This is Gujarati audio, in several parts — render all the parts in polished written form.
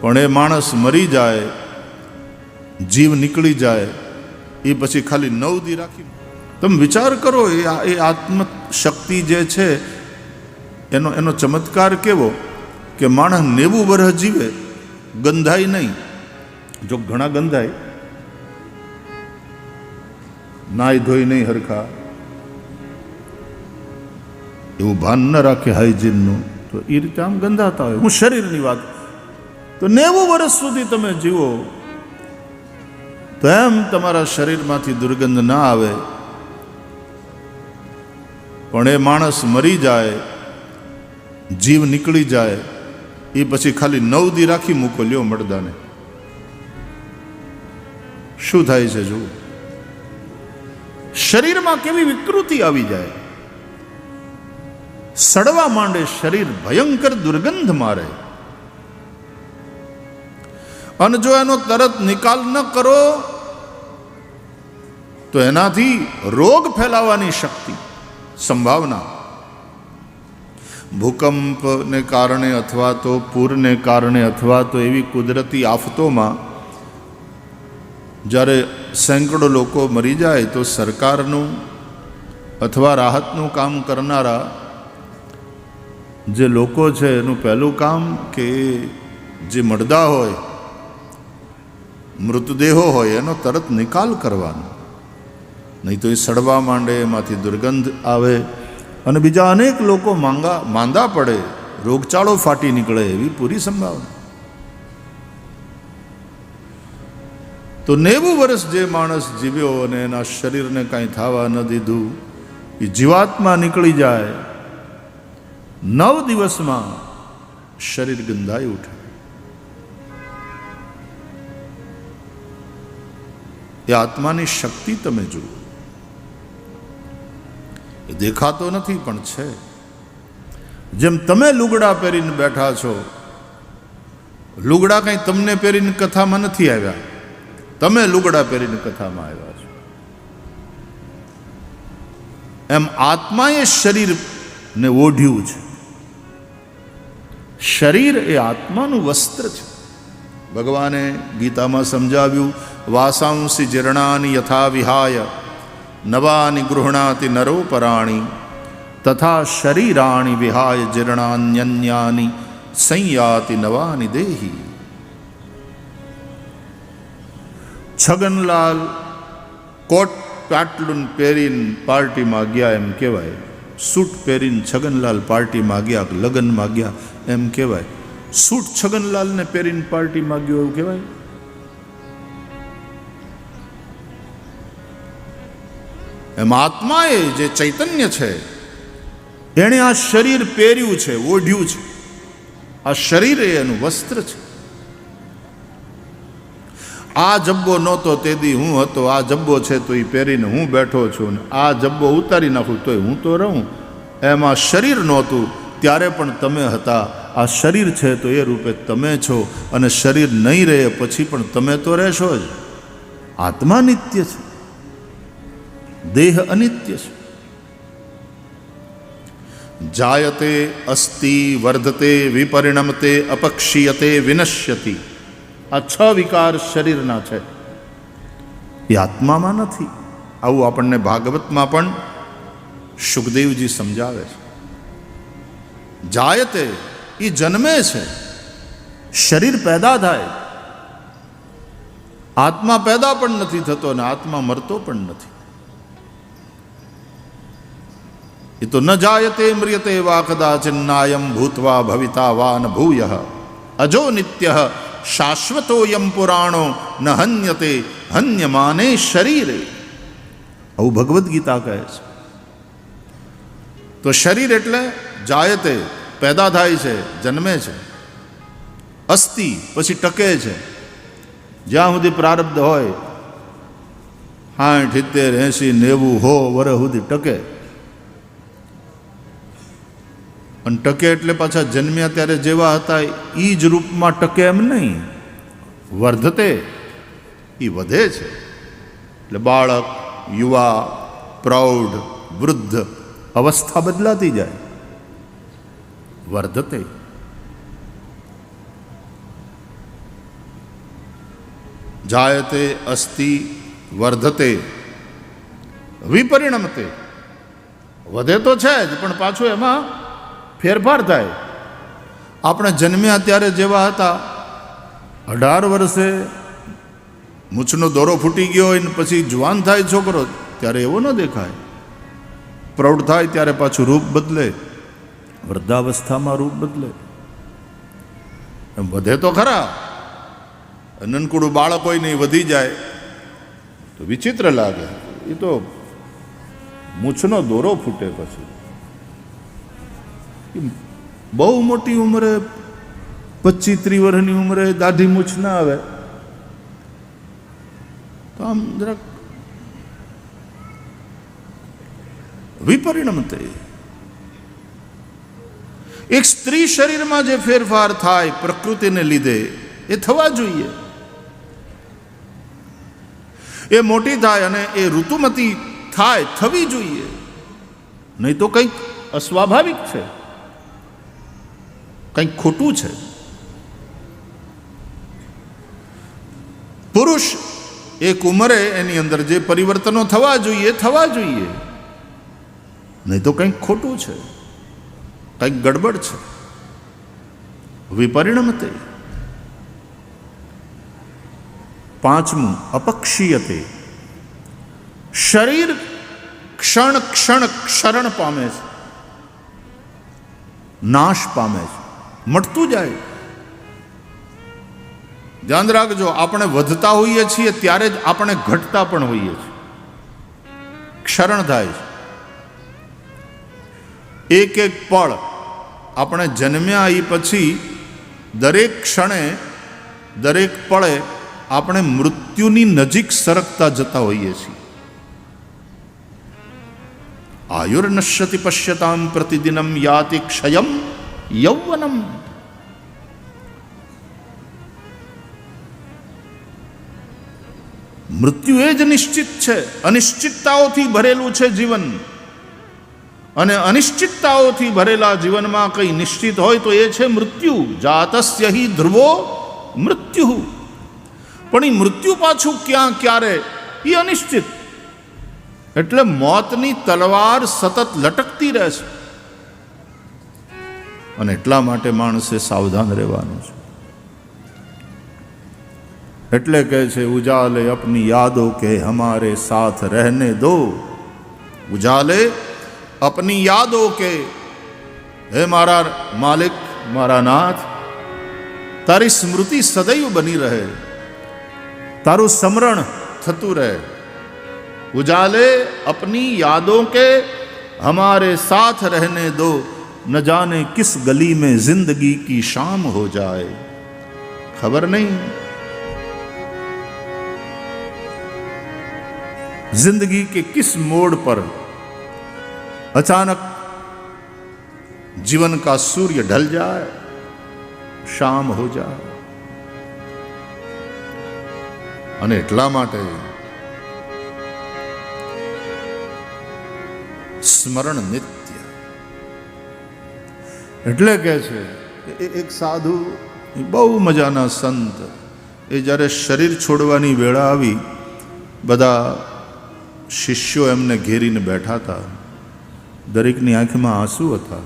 પણ એ માણસ મરી જાય, જીવ નીકળી જાય, એ પછી ખાલી 9 દી રાખી. તમે વિચાર કરો, એ આત્મશક્તિ જે છે એનો ચમત્કાર કેવો કે માણસ 90 વર્ષ જીવે, ગંધાય નહીં. જો ઘણા ગંધાય, નાય ધોઈ નહીં હરખા, એવું ભાન ન રાખે હાઇજીનનું, તો એ રીતે આમ ગંધાતા હોય. હું શરીરની વાત, તો 90 વર્ષ સુધી તમે જીવો તો એમ તમારા શરીરમાંથી દુર્ગંધ ના આવે. પણ એ માણસ મરી જાય, જીવ નીકળી જાય, એ પછી ખાલી 9 દી રાખી મૂકો લ્યો મરદાને. શું થાય છે જુઓ, શરીરમાં કેવી વિકૃતિ આવી જાય, સડવા માંડે શરીર, ભયંકર દુર્ગંધ મારે. અને જો એનો તરત નિકાલ ન કરો તો એનાથી રોગ ફેલાવાની શક્તિ, સંભાવના, ભૂકંપને કારણે અથવા તો પૂરને કારણે અથવા તો એવી કુદરતી આફતોમાં જ્યારે સેંકડો લોકો મરી જાય તો સરકારનું અથવા રાહતનું કામ કરનારા જે લોકો છે એનું પહેલું કામ કે જે મરદા હોય, મૃતદેહો હોય, એનો તરત નિકાલ કરવાનો. નહીં તો એ સડવા માંડે, એમાંથી દુર્ગંધ આવે અને બીજા અનેક લોકો માંદા પડે, રોગચાળો ફાટી નીકળે, એવી પૂરી સંભાવના. તો 90 વર્ષ જે માણસ જીવ્યો અને એના શરીરને કાંઈ થવા ન દીધું, એ જીવાત્મા નીકળી જાય, 9 દિવસમાં શરીર ગંધાઈ ઉઠે. એ આત્માની શક્તિ તમે જુઓ, એ દેખાતો નથી પણ છે. જેમ તમે લુગડા પહેરીને બેઠા છો, લુગડા કંઈ તમને પહેરીને કથામાં નથી આવ્યા, તમે લુગડા પહેરીને કથામાં આવ્યા છો. એમ આત્માએ શરીરને ઓઢ્યું છે. શરીર એ આત્માનું વસ્ત્ર છે. ભગવાને ગીતામાં સમજાવ્યું, વાસાંસી જીર્ણાની યથા વિહાય નવાની ગૃહણાતિ નરોપરાણી તથા શરીરાણી વિહાય જીર્ણાન્યન્યાની સંયાતિ નવાની દેહી. છગનલાલ કોટ પાટલું પહેરીને પાર્ટીમાં ગયા એમ કહેવાય, સૂટ પહેરીને છગનલાલ પાર્ટીમાં ગયા, લગ્નમાં ગયા એમ કહેવાય. સૂટ છગનલાલને પહેરીને પાર્ટીમાં ગયો એવું કહેવાય? એમ આત્માએ જે ચૈતન્ય છે એણે આ શરીર પહેર્યું છે, ઓઢ્યું છે. આ શરીર એ એનું વસ્ત્ર છે. આ જબ્બો નહોતો તેથી હું હતો, આ જબ્બો છે તો એ પહેરીને હું બેઠો છું, આ જબ્બો ઉતારી નાખું તોય હું તો રહું. એમાં શરીર નહોતું ત્યારે પણ તમે હતા. આ શરીર છે તો એ રૂપે તમે છો, અને શરીર નહીં રહે પછી પણ તમે તો રહેશો જ. આત્મા નિત્ય છે, દેહ અનિત્ય છે. જાયતે અસ્તિ વર્ધતે વિપરિણમતે અપક્ષીયતે વિનશ્યતિ. આ 6 વિકાર શરીરના છે, એ આત્મામાં નથી. આવું આપણને ભાગવતમાં પણ સુખદેવજી સમજાવે છે. જાયતે એ જન્મે છે, શરીર પેદા થાય. આત્મા પેદા પણ નથી થતો અને આત્મા મરતો પણ નથી. એ તો ન જાયતે મ્રિયતે વા કદાચિન્નાયમ ભૂત્વા ભવિતા વા ન ભૂયઃ અજો નિત્યઃ શાશ્વતોયમ પુરાણો ન હન્યતે હન્યમાને શરીરે. આવું ભગવદ્ ગીતા કહે છે. તો શરીર એટલે જાયતે પેદા થાય છે, જન્મે છે. અસ્થિ પછી ટકે છે. જ્યાં સુધી પ્રારબ્ધ હોય 60, 70, 80, 90, 100 વર્ષ સુધી ટકે. અને ટકે એટલે પાછા જન્મ્યા ત્યારે જેવા હતા એ જ રૂપમાં ટકે એમ નહીં. વર્ધતે એ વધે છે. એટલે બાળક, યુવા, પ્રૌઢ, વૃદ્ધ અવસ્થા બદલાતી જાય. વર્ધતે જાયતે અસ્તિ વર્ધતે વિપરિણમતે. વધે તો છે જ, પણ પાછું એમાં ફેરફાર થાય. આપણે જન્મ્યા ત્યારે જેવા હતા, 18 વર્ષે મૂછનો દોરો ફૂટી ગયો હોય ને પછી જુવાન થાય છોકરો, ત્યારે એવો ન દેખાય. પ્રૌઢ થાય ત્યારે પાછું રૂપ બદલે, વૃદ્ધાવસ્થામાં રૂપ બદલે. એમ વધે તો ખરા. નનકુડું બાળક હોય નહીં વધી જાય તો વિચિત્ર લાગે. એ તો મૂછનો દોરો ફૂટે પછી. બહુ મોટી ઉંમરે 25-30 વર્ષની ઉંમરે દાઢી મૂછ ના આવે તો આમ જરાક વિપરિણમતે. એક સ્ત્રી શરીરમાં જે ફેરફાર થાય પ્રકૃતિને લીધે એ થવા જોઈએ. એ મોટી થાય અને એ ઋતુમતી થાય, થવી જોઈએ. નહીં તો કંઈક અસ્વાભાવિક છે, કંઈક ખોટું છે. પુરુષ એક ઉંમરે એની અંદર જે પરિવર્તનો થવા જોઈએ થવા જોઈએ, નહીં તો કંઈક ખોટું છે, કંઈક ગડબડ છે. વિપરિણમતે. 5મું અપક્ષીયતે. શરીર ક્ષણ ક્ષણ ક્ષરણ પામે છે, નાશ પામે છે, મટતું જાય. ધ્યાન રાખજો, આપણે વધતા હોઈએ છીએ ત્યારે જ આપણે ઘટતા પણ હોઈએ છીએ. ક્ષરણ થાય છે. એક એક પળ આપણે જન્મ્યા એ પછી દરેક ક્ષણે દરેક પળે આપણે મૃત્યુની નજીક સરકતા જતા હોઈએ છીએ. આયુર્નશ્યતિ પશ્યતામ પ્રતિદિનમ યાતિ ક્ષયમ યૌવનમ. મૃત્યુ એ જ નિશ્ચિત છે. અનિશ્ચિતતાઓથી ભરેલું છે જીવન, અને અનિશ્ચિતતાઓથી ભરેલા જીવનમાં કંઈ નિશ્ચિત હોય તો એ છે મૃત્યુ. જાતસ્ય હિ ધ્રુવો મૃત્યુ. પણ એ મૃત્યુ પાછું ક્યાં ક્યારે એ અનિશ્ચિત. એટલે મોતની તલવાર સતત લટકતી રહે છે. અને એટલા માટે માણસે સાવધાન રહેવાનું છે. એટલે કહે છે ઉજાલે અપની યાદો કે હમારે સાથ રહેને દો. ઉજાલે અપની યાદો કે, હે મારા માલિક, મારા નાથ, તારી સ્મૃતિ સદૈવ બની રહે, તારું સ્મરણ થતું રહે. ઉજાલે અપની યાદો કે હમારે સાથ રહેને દો, ન જાને કિસ ગલી में जिंदगी की शाम हो जाए. खबर नहीं जिंदगी के किस मोड़ पर अचानक जीवन का सूर्य ढल जाए, शाम हो जाए. અને એટલા માટે સ્મરણ નિત્ય. એટલે કે છે એક સાધુ, બહુ મજાના સંત, એ જ્યારે શરીર છોડવાની વેળા આવી, બધા શિષ્યો એમને ઘેરીને બેઠા હતા. દરેકની આંખમાં આંસુ હતા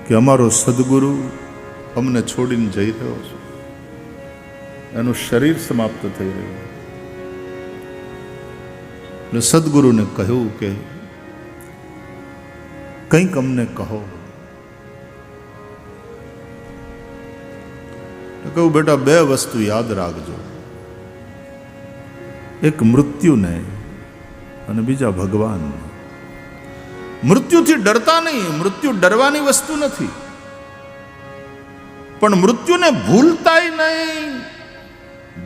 કે અમારો સદગુરુ અમને છોડીને જઈ રહ્યો છે, એનું શરીર સમાપ્ત થઈ રહ્યું. એટલે સદગુરુને કહ્યું કે કંઈક અમને કહો. કહું બેટા, 2 વસ્તુ યાદ રાખજો, એક મૃત્યુને અને બીજા ભગવાન. મૃત્યુથી ડરતા નહીં, મૃત્યુ ડરવાની વસ્તુ નથી, પણ મૃત્યુને ભૂલતાય નહીં.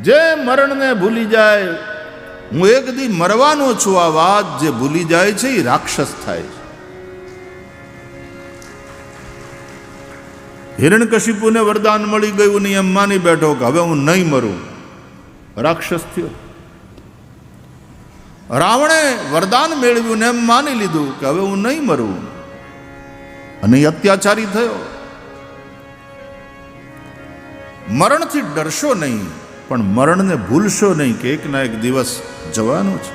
જે મરણને ભૂલી જાય, હું એક દી મરવાનો છું, આ વાત જે ભૂલી જાય છે એ રાક્ષસ થાય છે. હિરણ્યકશિપુને વરદાન મળી ગયું ને એમ માની બેઠો કે હવે હું નહીં મરું, રાક્ષસ થયો. રાવણે વરદાન મેળવ્યું ને એમ માની લીધું કે હવે હું નહીં મરું, અને અત્યાચારી થયો. મરણથી ડરશો નહીં, પણ મરણને ભૂલશો નહીં કે એક ના એક દિવસ જવાનું છે.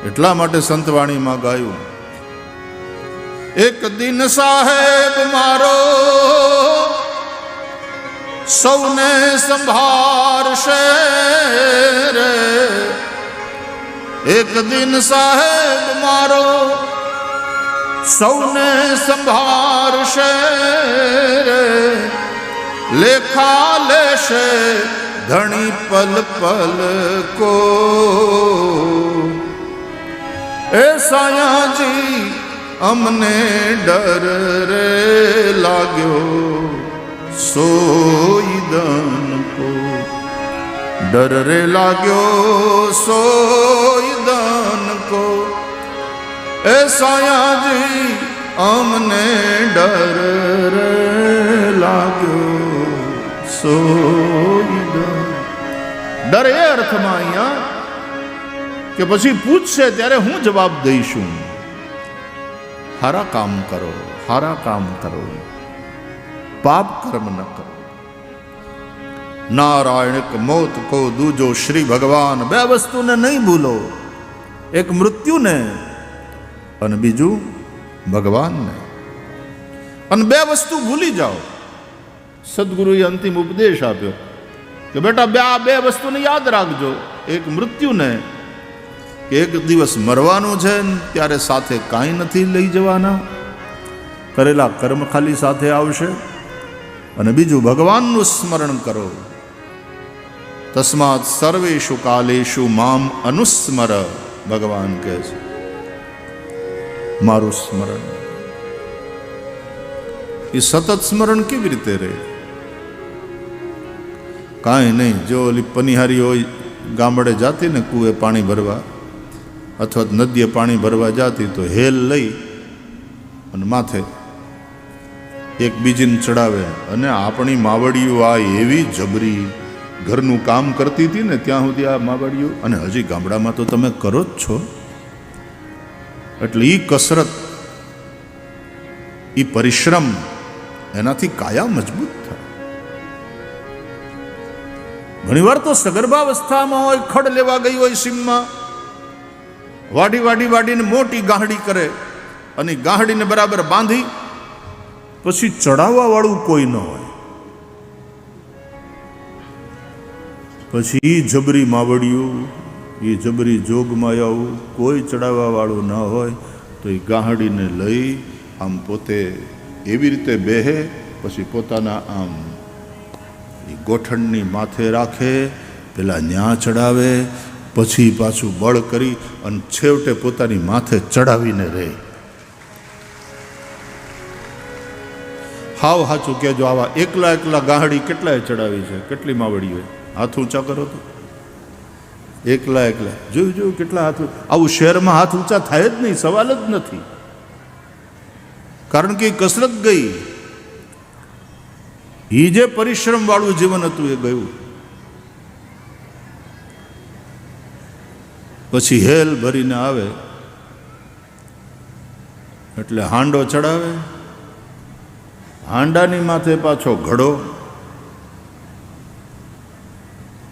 એટલા માટે સંતવાણીમાં ગાયું, એક દિન સાહેબ મારો સૌને સંભાળશે રે, એક દિન સાહેબ મારો સૌને સંભાળશે રે, લેખા લેશે ઘણી પલ પલ કો. એ સાયાજી અમને ડર રે લાગ્યો સોઈ દન કો, ડર રે લાગ્યો સોઈ દન કો. એ સાયાજી અમને ડર રે લાગ્યો સોઈ દન. ડર એ અર્થમાં અહીંયા કે પછી પૂછશે ત્યારે હું જવાબ દઈશું. હારા કામ કરો, હારા કામ કરો, પાપ કર્મ ન કરો. નારાયણ મોત કો દૂજો શ્રી ભગવાન. બે વસ્તુને નહીં ભૂલો, એક મૃત્યુને અને બીજું ભગવાનને. અને બે વસ્તુ ભૂલી જાઓ. સદગુરુએ અંતિમ ઉપદેશ આપ્યો કે બેટા આ બે વસ્તુને યાદ રાખજો. એક મૃત્યુને કે એક દિવસ મરવાનું છે ત્યારે સાથે કાંઈ નથી લઈ જવાના, કરેલા કર્મ ખાલી સાથે આવશે. અને બીજું ભગવાનનું સ્મરણ કરો. તસ્માત સર્વેષુ કાલેષુ મામ અનુસ્મર. ભગવાન કહે છે મારું સ્મરણ. એ સતત સ્મરણ કેવી રીતે રહે? કાંઈ નહીં. જો ઓલી પનિહારી હોય ગામડે જાતી ને કૂએ પાણી ભરવા અથવા નદીએ પાણી ભરવા જાતી તો હેલ લઈ અને માથે એક બીજીને ચડાવે. અને આપણી માવડીઓ આ એવી જબરી ઘરનું કામ કરતી હતી ને ત્યાં સુધી આ માવડીઓ, અને હજી ગામડામાં તો તમે કરો જ છો. એટલે એ કસરત, એ પરિશ્રમ, એનાથી કાયા મજબૂત થાય. ઘણીવાર તો સગર્ભાવસ્થામાં હોય, ખડ લેવા ગઈ હોય સીમમાં, વાડી વાડી વાડીને મોટી ગાહડી કરે અને ગાહડીને બરાબર બાંધી પછી ચડાવવા વાળું કોઈ ન હોય. પછી એ જબરી માવડિયું, એ જબરી જોગમાયાઓ, કોઈ ચડાવવા વાળું ન હોય તો એ ગાહડીને લઈ આમ પોતે એવી રીતે બેહે, પછી પોતાના આમ એ ગોઠણની માથે રાખે, પેલા ન્યા ચડાવે, પછી પાછું બળ કરી અને છેવટે પોતાની માથે ચડાવીને રહે. હાવ સાચું કહેજો, આવા એકલા એકલા ગાહડી કેટલાય ચડાવી છે, કેટલી માવડી હોય. હાથ ઊંચા કરો તો એકલા એકલા જોયું કેટલા હાથ. આવું શહેરમાં હાથ ઊંચા થાય જ નહીં, સવાલ જ નથી. કારણ કે કસરત ગઈ, એ જે પરિશ્રમ વાળું જીવન હતું એ ગયું. પછી હેલ ભરીને આવે એટલે હાંડો ચડાવે, હાંડાની માથે પાછો ઘડો,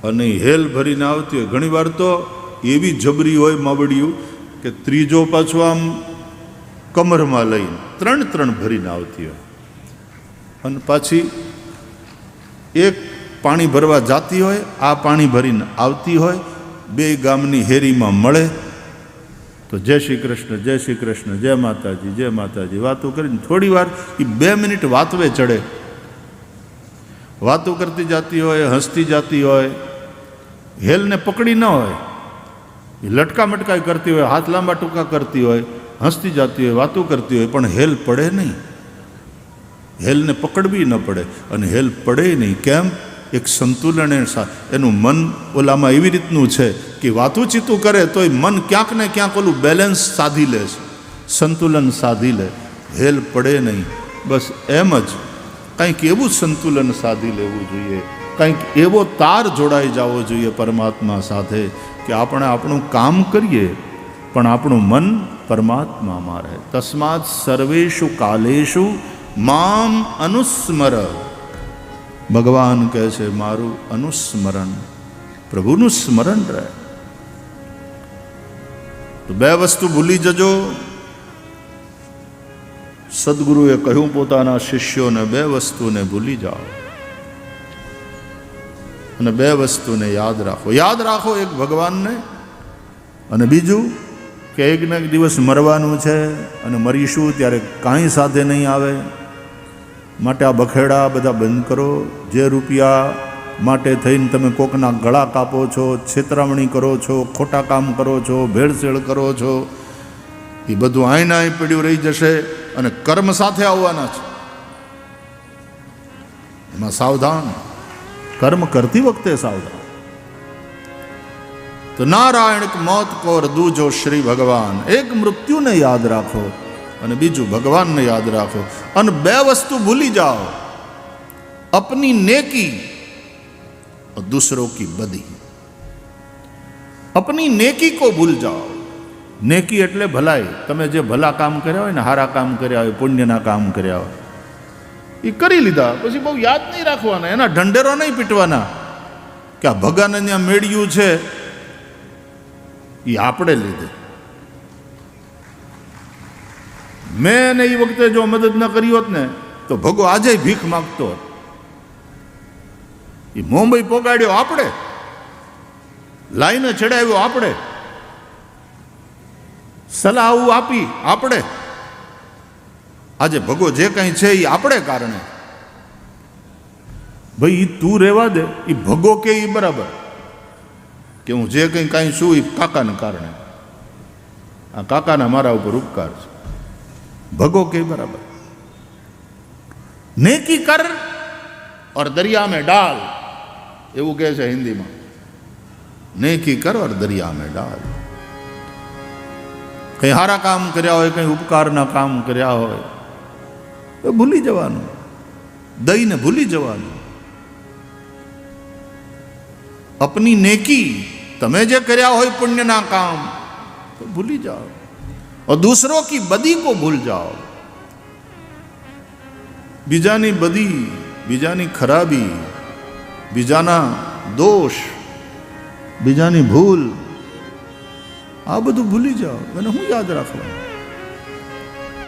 અને હેલ ભરીને આવતી હોય. ઘણી વાર તો એવી જબરી હોય માવડિયું કે ત્રીજો પાછો આમ કમરમાં લઈને ત્રણ ભરીને આવતી હોય. અને પાછી એક પાણી ભરવા જાતી હોય, આ પાણી ભરીને આવતી હોય. બે ગામની હેરીમાં મળે તો જય શ્રી કૃષ્ણ, જય શ્રી કૃષ્ણ, જય માતાજી, જય માતાજી વાતો કરીને થોડી વાર એ 2 મિનિટ વાતવે ચડે. વાતો કરતી જાતી હોય, હસતી જાતી હોય, હેલને પકડી ન હોય, એ લટકા મટકાઈ કરતી હોય, હાથ લાંબા ટૂંકા કરતી હોય, હસતી જાતી હોય, વાતો કરતી હોય, પણ હેલ પડે નહીં. હેલને પકડવી ન પડે. અને હેલ પડે નહીં. કેમ? એક સંતુલન એનું મન ઓલામાં એવી રીતનું છે કે વાતું ચીતું કરે તોય મન ક્યાંક ને ક્યાંક ઓલું બેલેન્સ સાધી લે છે, સંતુલન સાધી લે. હેલ પડે નહીં. બસ એમ જ કંઈક એવું સંતુલન સાધી લેવું જોઈએ, કંઈક એવો તાર જોડાઈ જવો જોઈએ પરમાત્મા સાથે કે આપણે આપણું કામ કરીએ પણ આપણું મન પરમાત્મામાં રહે. તસ્માત સર્વેષુ કાલેષુ મામ અનુસ્મર. ભગવાન કહે છે મારું અનુસ્મરણ, પ્રભુનું સ્મરણ રહે. તો બે વસ્તુ ભૂલી જજો. સદગુરુએ કહ્યું પોતાના શિષ્યોને બે વસ્તુને ભૂલી જાઓ અને બે વસ્તુને યાદ રાખો. યાદ રાખો એક ભગવાનને, અને બીજું કે એક ને એક દિવસ મરવાનું છે અને મરીશું ત્યારે કાંઈ સાથે નહીં આવે. માટે આ બખેડા બધા બંધ કરો. જે રૂપિયા માટે થઈને તમે કોકના ગળા કાપો છો, છેતરામણી કરો છો, ખોટા કામ કરો છો, ભેળસેળ કરો છો, એ બધું આઈના અહીં પડ્યું રહી જશે અને કર્મ સાથે આવવાના છે. એમાં સાવધાન, કર્મ કરતી વખતે સાવધાન. તો નારાયણ મોત કોર દૂજો શ્રી ભગવાન. એક મૃત્યુને યાદ રાખો અને બીજું ભગવાનને યાદ રાખો. અને બે વસ્તુ ભૂલી જાઓ, અપની નેકી और दूसरों की बदी. अपनी नेकी को भूल जाओ. नेकी એટલે ભલાઈ. તમે જે ભલા કામ કર્યા હોય ને, સારા કામ કર્યા હોય, પુણ્યના કામ કર્યા હોય, એ કરી લીધા પછી બહુ યાદ નહીં રાખવાના, એના ઢંઢેરો નહીં પીટવાના કે આ ભગાને ત્યાં મેળ્યું છે એ આપણે લીધે. મેં એને એ વખતે જો મદદ ન કરી હોત ને તો ભગો આજે ભીખ માગતો હોત. એ મુંબઈ પોગાડ્યો આપણે, લાઈને ચડાવ્યો આપણે, સલાહ આપી આપણે. આજે ભગો જે કંઈ છે એ આપણે કારણે. ભાઈ એ તું રહેવા દે, એ ભગો કે એ બરાબર કે હું જે કંઈ કાંઈ છું એ કાકાને કારણે. આ કાકાના મારા ઉપર ઉપકાર છે. ભગો કે બરાબર. નેકી કર और दरिया में डाल, એવું કહે છે હિન્દીમાં. નેકી કર और दरिया में डाल. કંઈ સારા કામ કર્યા હોય, કંઈ ઉપકારના કામ કર્યા હોય તો ભૂલી જવાનું, દઈને ભૂલી જવાનું. અપની નેકી, તમે જે કર્યા હોય પુણ્યના કામ તો ભૂલી જાઓ. और दूसरों की बदी को भूल जाओ. બીજાની બદી, બીજાની ખરાબી, બીજાના દોષ, બીજાની ભૂલ, આ બધું ભૂલી જાઓ. એને હું યાદ રાખવાનું?